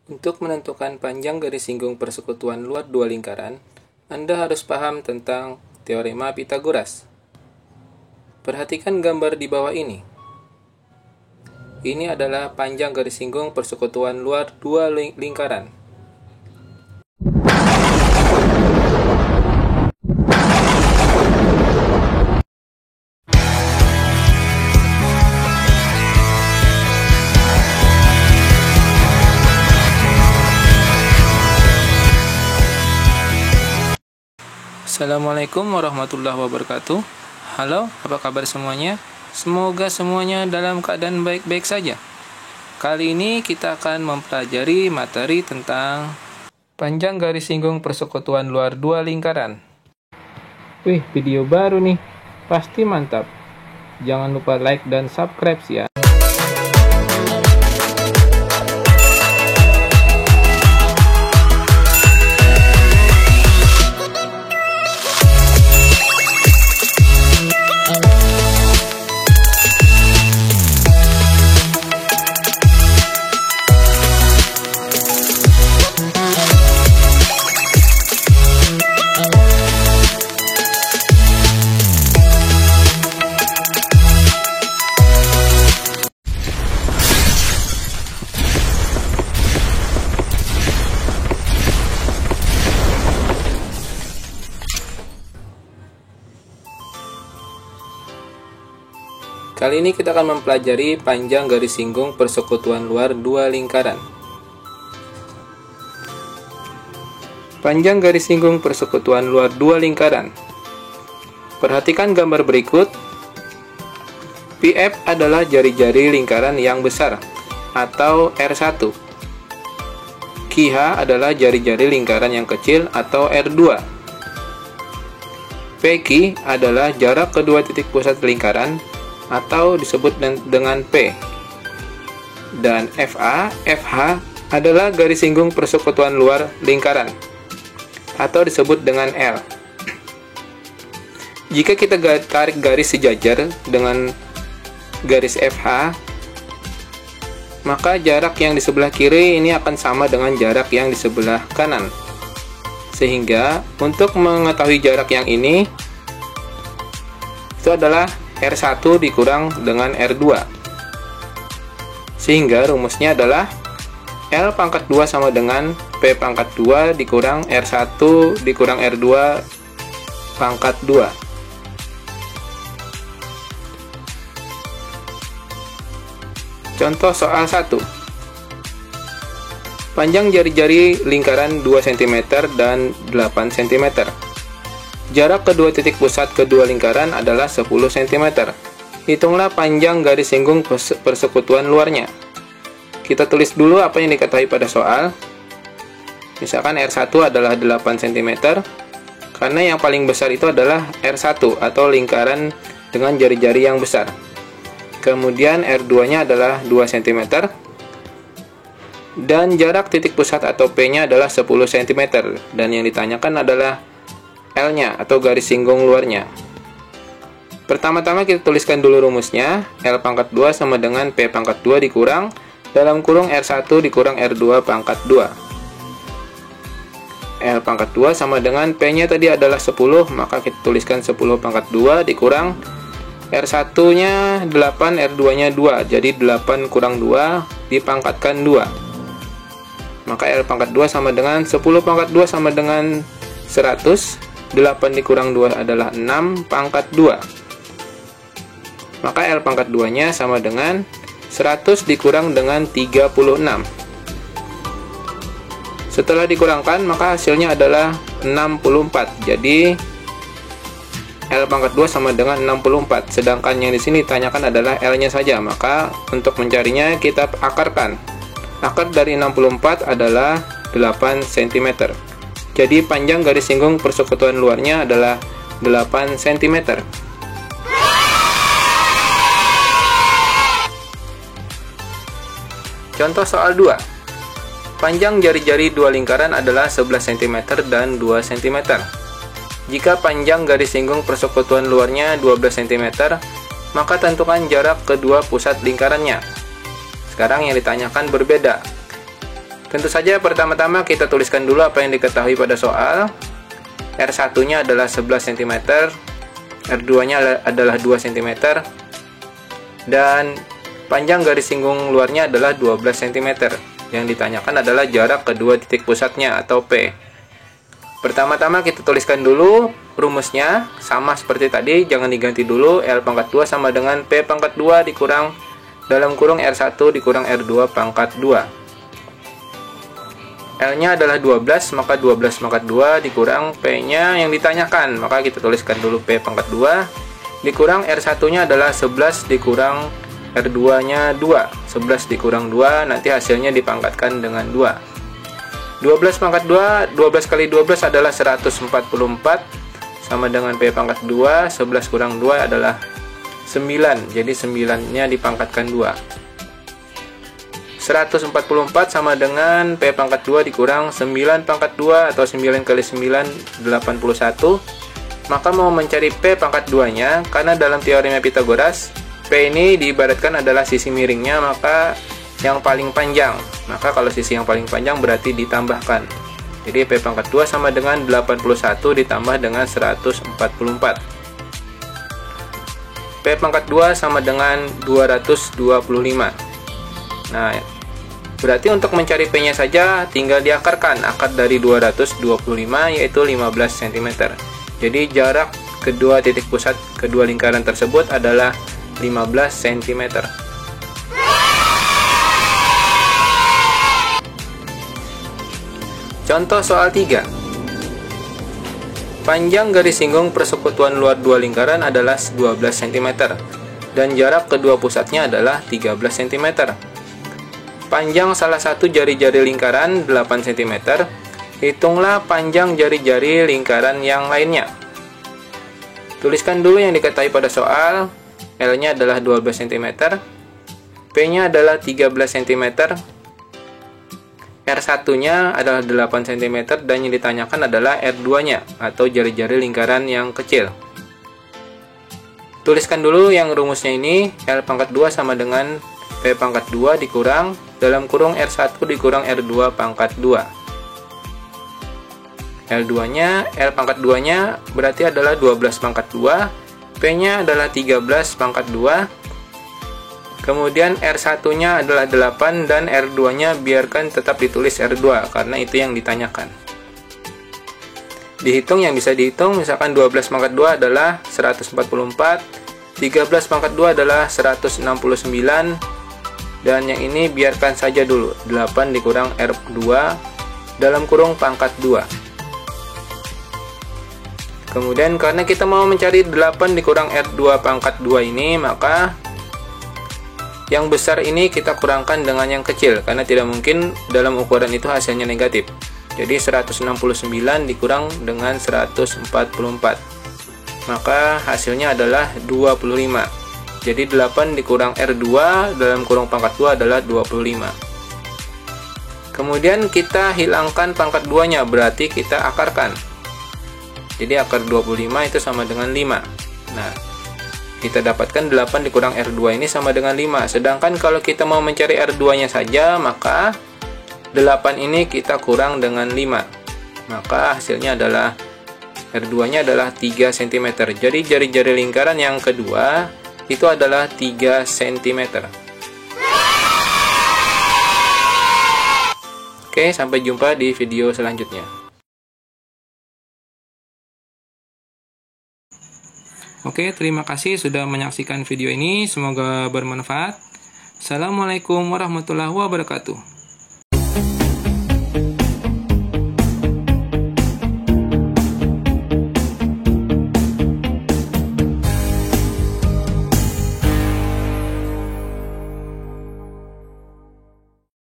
Untuk menentukan panjang garis singgung persekutuan luar dua lingkaran, Anda harus paham tentang teorema Pythagoras. Perhatikan gambar di bawah ini. Ini adalah panjang garis singgung persekutuan luar dua lingkaran. Assalamualaikum warahmatullahi wabarakatuh. Halo, apa kabar semuanya? Semoga semuanya dalam keadaan baik-baik saja. Kali ini kita akan mempelajari materi tentang panjang garis singgung persekutuan luar dua lingkaran. Wih, video baru nih. Pasti mantap. Jangan lupa like dan subscribe ya. Kali ini kita akan mempelajari panjang garis singgung persekutuan luar dua lingkaran. Panjang garis singgung persekutuan luar dua lingkaran. Perhatikan gambar berikut. PF adalah jari-jari lingkaran yang besar, atau R1. QH adalah jari-jari lingkaran yang kecil, atau R2. PQ adalah jarak kedua titik pusat lingkaran, atau disebut dengan P. Dan FH adalah garis singgung persekutuan luar lingkaran, atau disebut dengan L. Jika kita tarik garis sejajar dengan garis FH, maka jarak yang di sebelah kiri ini akan sama dengan jarak yang di sebelah kanan. Sehingga untuk mengetahui jarak yang ini, itu adalah R1 dikurang dengan R2. Sehingga rumusnya adalah L pangkat 2 sama dengan P pangkat 2 dikurang R1 dikurang R2 pangkat 2. Contoh soal 1. Panjang jari-jari lingkaran 2 cm dan 8 cm. Jarak kedua titik pusat kedua lingkaran adalah 10 cm. Hitunglah panjang garis singgung persekutuan luarnya. Kita tulis dulu apa yang diketahui pada soal. Misalkan R1 adalah 8 cm, karena yang paling besar itu adalah R1 atau lingkaran dengan jari-jari yang besar. Kemudian R2-nya adalah 2 cm. Dan jarak titik pusat atau P-nya adalah 10 cm. Dan yang ditanyakan adalah L-nya atau garis singgung luarnya. Pertama-tama kita tuliskan dulu rumusnya. L pangkat 2 sama dengan P pangkat 2 dikurang dalam kurung R1 dikurang R2 pangkat 2. L pangkat 2 sama dengan P-nya tadi adalah 10, maka kita tuliskan 10 pangkat 2 dikurang R1-nya 8, R2-nya 2. Jadi 8 kurang 2 dipangkatkan 2. Maka L pangkat 2 sama dengan 10 pangkat 2 sama dengan 100. 8 dikurang 2 adalah 6 pangkat 2. Maka L pangkat 2 nya sama dengan 100 dikurang dengan 36. Setelah dikurangkan maka hasilnya adalah 64. Jadi L pangkat 2 sama dengan 64. Sedangkan yang di sini ditanyakan adalah L nya saja. Maka untuk mencarinya kita akarkan. Akar dari 64 adalah 8 cm. Jadi panjang garis singgung persekutuan luarnya adalah 8 cm. Contoh soal 2. Panjang jari-jari dua lingkaran adalah 11 cm dan 2 cm. Jika panjang garis singgung persekutuan luarnya 12 cm, maka tentukan jarak kedua pusat lingkarannya. Sekarang yang ditanyakan berbeda. Tentu saja pertama-tama kita tuliskan dulu apa yang diketahui pada soal. R1-nya adalah 11 cm, R2-nya adalah 2 cm, dan panjang garis singgung luarnya adalah 12 cm. Yang ditanyakan adalah jarak kedua titik pusatnya atau P. Pertama-tama kita tuliskan dulu rumusnya, sama seperti tadi, jangan diganti dulu. L pangkat 2 sama dengan P pangkat 2 dikurang dalam kurung R1 dikurang R2 pangkat 2. L-nya adalah 12, maka 12 pangkat 2 dikurang P-nya yang ditanyakan. Maka kita tuliskan dulu P pangkat 2 dikurang R1-nya adalah 11 dikurang R2-nya 2. 11 dikurang 2, nanti hasilnya dipangkatkan dengan 2. 12 pangkat 2, 12 kali 12 adalah 144, sama dengan P pangkat 2, 11 kurang 2 adalah 9, jadi 9-nya dipangkatkan 2. 144 sama dengan P pangkat 2 dikurang 9 pangkat 2 atau 9 kali 9 81. Maka mau mencari P pangkat 2 nya, karena dalam teorema Pythagoras P ini diibaratkan adalah sisi miringnya, maka yang paling panjang. Maka kalau sisi yang paling panjang berarti ditambahkan. Jadi P pangkat 2 sama dengan 81 ditambah dengan 144. P pangkat 2 sama dengan 225. Nah, berarti untuk mencari P-nya saja tinggal diakarkan. Akar dari 225 yaitu 15 cm. Jadi jarak kedua titik pusat kedua lingkaran tersebut adalah 15 cm. Contoh soal 3. Panjang garis singgung persekutuan luar dua lingkaran adalah 12 cm dan jarak kedua pusatnya adalah 13 cm. Panjang salah satu jari-jari lingkaran 8 cm. Hitunglah panjang jari-jari lingkaran yang lainnya. Tuliskan dulu yang diketahui pada soal. L-nya adalah 12 cm, P-nya adalah 13 cm, R1-nya adalah 8 cm, dan yang ditanyakan adalah R2-nya atau jari-jari lingkaran yang kecil. Tuliskan dulu yang rumusnya ini. L pangkat 2 sama dengan P pangkat 2 dikurang dalam kurung R1 dikurang R2 pangkat 2. L2-nya, L pangkat 2-nya berarti adalah 12 pangkat 2, P-nya adalah 13 pangkat 2, kemudian R1-nya adalah 8 dan R2-nya biarkan tetap ditulis R2 karena itu yang ditanyakan. Dihitung yang bisa dihitung, misalkan 12 pangkat 2 adalah 144, 13 pangkat 2 adalah 169, dan yang ini biarkan saja dulu, 8 dikurang R2 dalam kurung pangkat 2. Kemudian karena kita mau mencari 8 dikurang R2 pangkat 2 ini, maka yang besar ini kita kurangkan dengan yang kecil, karena tidak mungkin dalam ukuran itu hasilnya negatif. Jadi 169 dikurang dengan 144, maka hasilnya adalah 25. Jadi 8 dikurang R2 dalam kurung pangkat 2 adalah 25. Kemudian kita hilangkan pangkat 2-nya, berarti kita akarkan. Jadi akar 25 itu sama dengan 5. Nah, kita dapatkan 8 dikurang R2 ini sama dengan 5. Sedangkan kalau kita mau mencari R2-nya saja, maka 8 ini kita kurang dengan 5. Maka hasilnya adalah R2-nya adalah 3 cm. Jadi jari-jari lingkaran yang kedua itu adalah 3 cm. Oke, sampai jumpa di video selanjutnya. Oke, terima kasih sudah menyaksikan video ini. Semoga bermanfaat. Assalamualaikum warahmatullahi wabarakatuh.